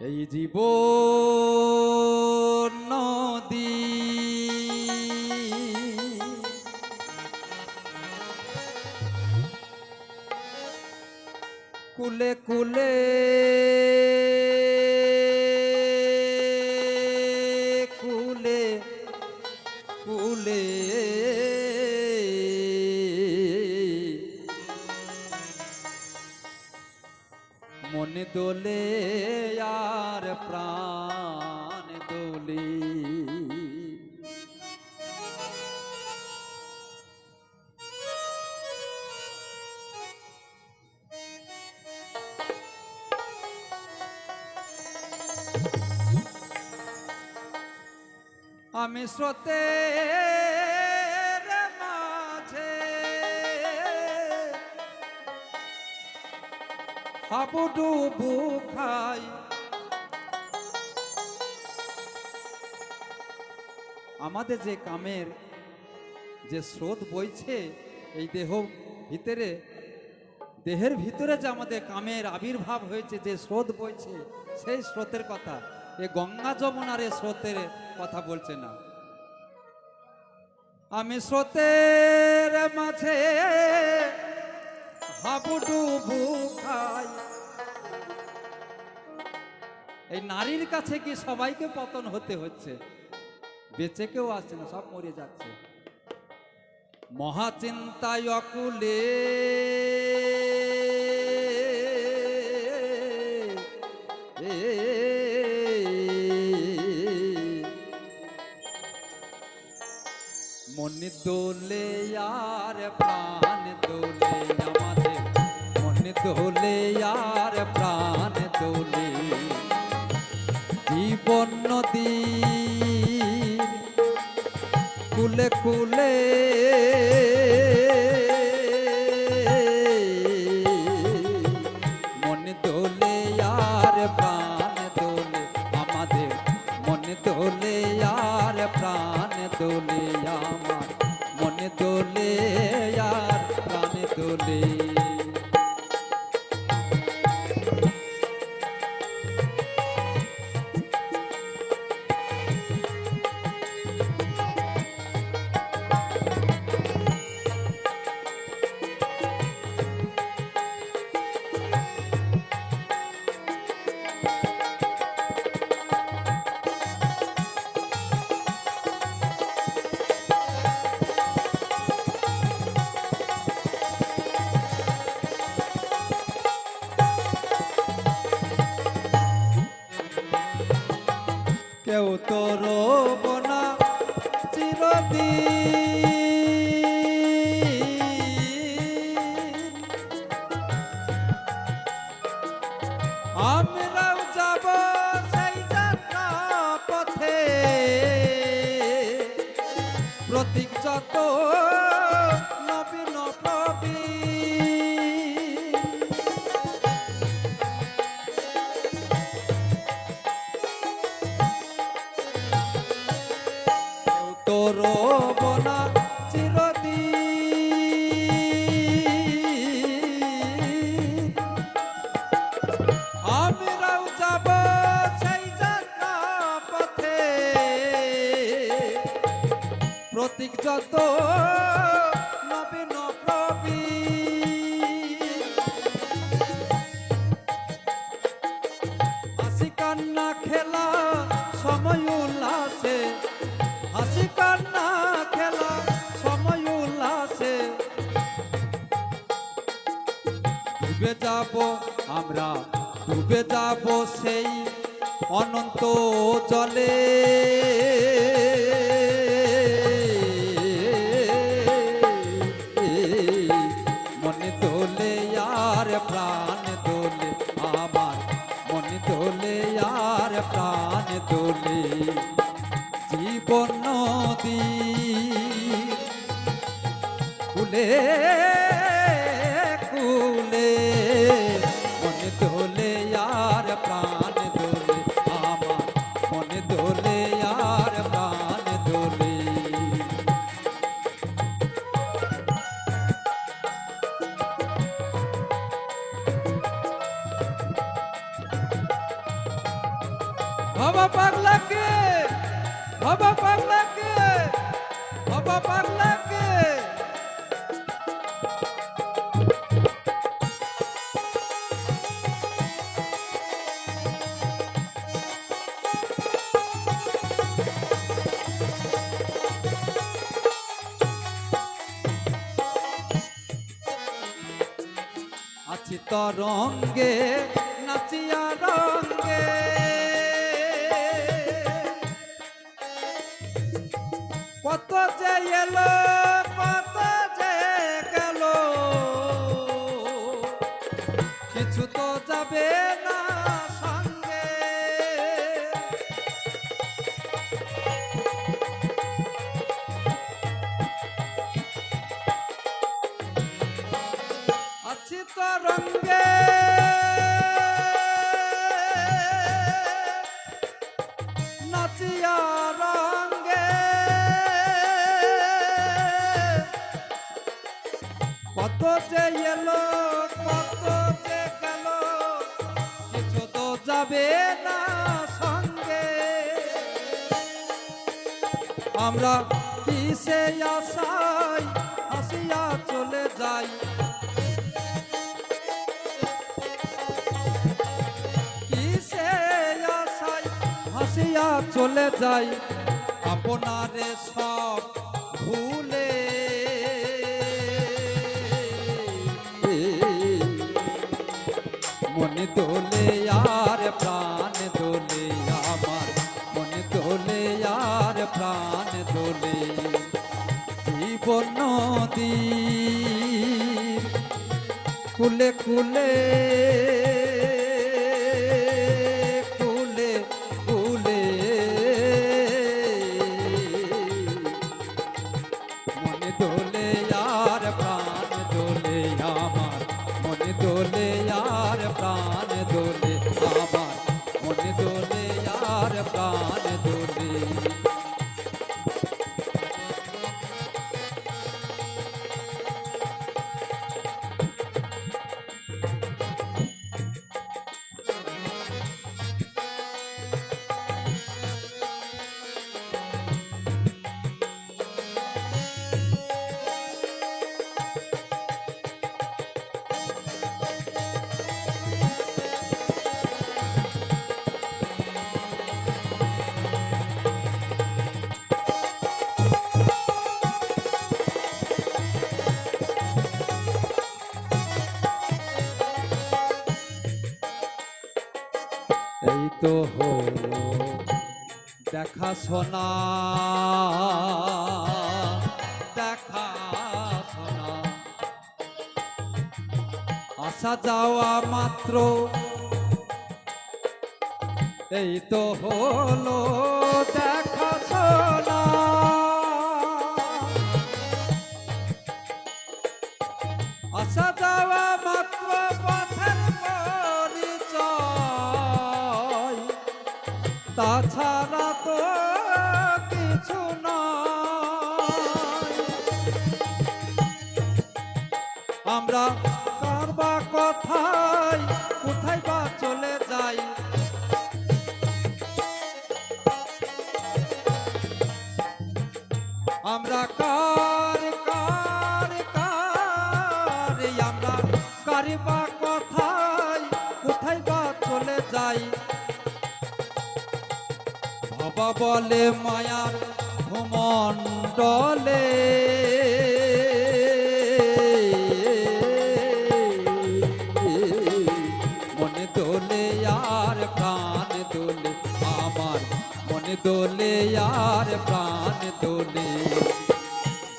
এই জীবন নদী কুলে কুলে কুলে কুলে মনে দোলে আর প্রাণ দোলে আমি স্রোতের মাঝে হাবুডুবু খাই আমাদের যে কামের যে স্রোত বইছে এই দেহের ভিতরে যে আমাদের কামের আবির্ভাব হয়েছে যে স্রোত বইছে সেই স্রোতের কথা এ গঙ্গা যমুনার এ স্রোতের কথা বলছে না। আমি স্রোতের মাঝে হাবুডুবু খাই। এই নারীর কাছে কি সবাইকে পতন হতে হচ্ছে, বেঁচে কেউ আসছে না, সব মরে যাচ্ছে। মহাচিন্তায় অকুলে মনে দোলে আর প্রাণ দোলে আমাদের, মনে দোলে আর প্রাণ দোলে। জীবন নদী কুলে কুলে মনে দোলে আর প্রাণ দোলে আমাদের, মনে দোলে আর প্রাণ দোলে আমার, মনে দোলে আর প্রাণ দোলে। কেউ তো রব না চিরদিন, আমরাও যাব সেই যাত্রা পথে। প্রতীক যত নবীন প্রবীণ, রব না চিরদিন, আমরাও যাব সেই যাত্রা পথে। প্রতীক যত নবীন প্রবীণ, হাসি কান্না খেলা সময় উল্লাসে, হাসি কান্না খেলা সময় উল্লাসে ডুবে যাব আমরা, ডুবে যাব সেই অনন্ত জলে। মনে দোলে আর প্রাণ দোলে আমার, মনে দোলে আর প্রাণ দোলে। জীবন নদী কুলে কুলে মনে দোলে আর প্রাণ দোলে আমার, মনে দোলে আর প্রাণ দোলে। বাবা পাগলাকে, বাবা পাগলাকে, বাবা পাগলাকে। আছি তরঙ্গে নাচিয়া রঙ্গে, কত যে এলো কত যে গেল, কিছু তো যাবে না সঙ্গে। আছি তরঙ্গে নাচিয়া রঙ্গে, কত যে এলো কত যে গেল, কিছু তো যাবে না সঙ্গে। আমরা কিসে আশায় হাসিয়া চলে যাই, কিসে আশায় হাসিয়া চলে যাই, আপনারে সব ভুলে। মনে দোলে আর প্রাণ দোলে আমার, মনে দোলে আর প্রাণ দোলে। জীবন নদীর কুলে কুলে কুলে কুলে, মনে দোলে আর প্রাণ দোলে আমার, মনে দোলে আর প্রাণ দোলে আমার, মনে দোলে আর প্রাণ দোলে। এই তো হলো দেখা শোনা, দেখা শোনা, আসা যাওয়া মাত্র। এই তো হলো দেখা শোনা, আসা যাওয়া মাত্র পথের পরিচয়, তাছাড়া তো কিছু নয়। আমরা কার বা কোথায় কোথায় বা চলে যাই, আমরা কার কার কার, আমরা কার বা কোথায় কোথায় বা চলে যাই। বাবা বলে মায়ার ভূমণ্ডলে, মনে দোলে আর প্রাণ দোলে আমার, মনে দোলে আর প্রাণ দোলে।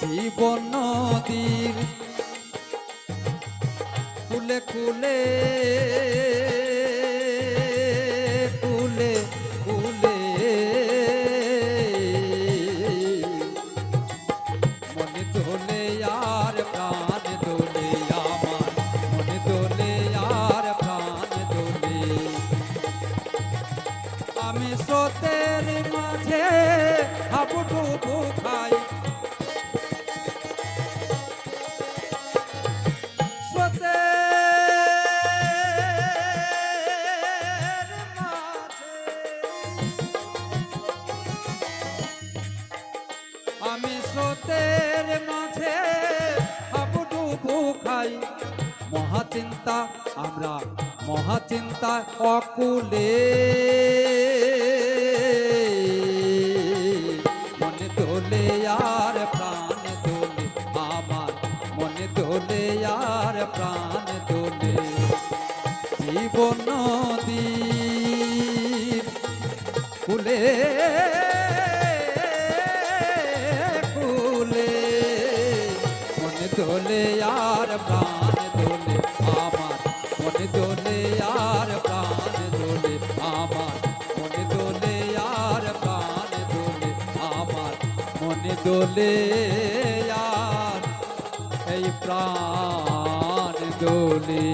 জীবন নদীর কুলে কুলে কুলে কুলে, মনে দোলে আর প্রাণ দোলে আমার, মনে দোলে আর প্রাণ দোলে। আমি স্রোতের মাঝে হাবুডুবু খাই, স্রোতের মাঝে আমি স্রোতের মাঝে হাবুডুবু খাই, মহাচিন্তা আমরা মহাচিন্তা অকুলে, মনে দোলে আর প্রাণ দোলে, আমার মনে দোলে আর প্রাণ দোলে। জীবন নদীর কুলে কুলে, মনে দোলে আর প্রাণ দোলে, আমার মনে দোলে আর প্রাণ দোলে, আমার মনে দোলে আর প্রাণ দোলে, আমার মনে দোলে আর এই প্রাণ দোলে।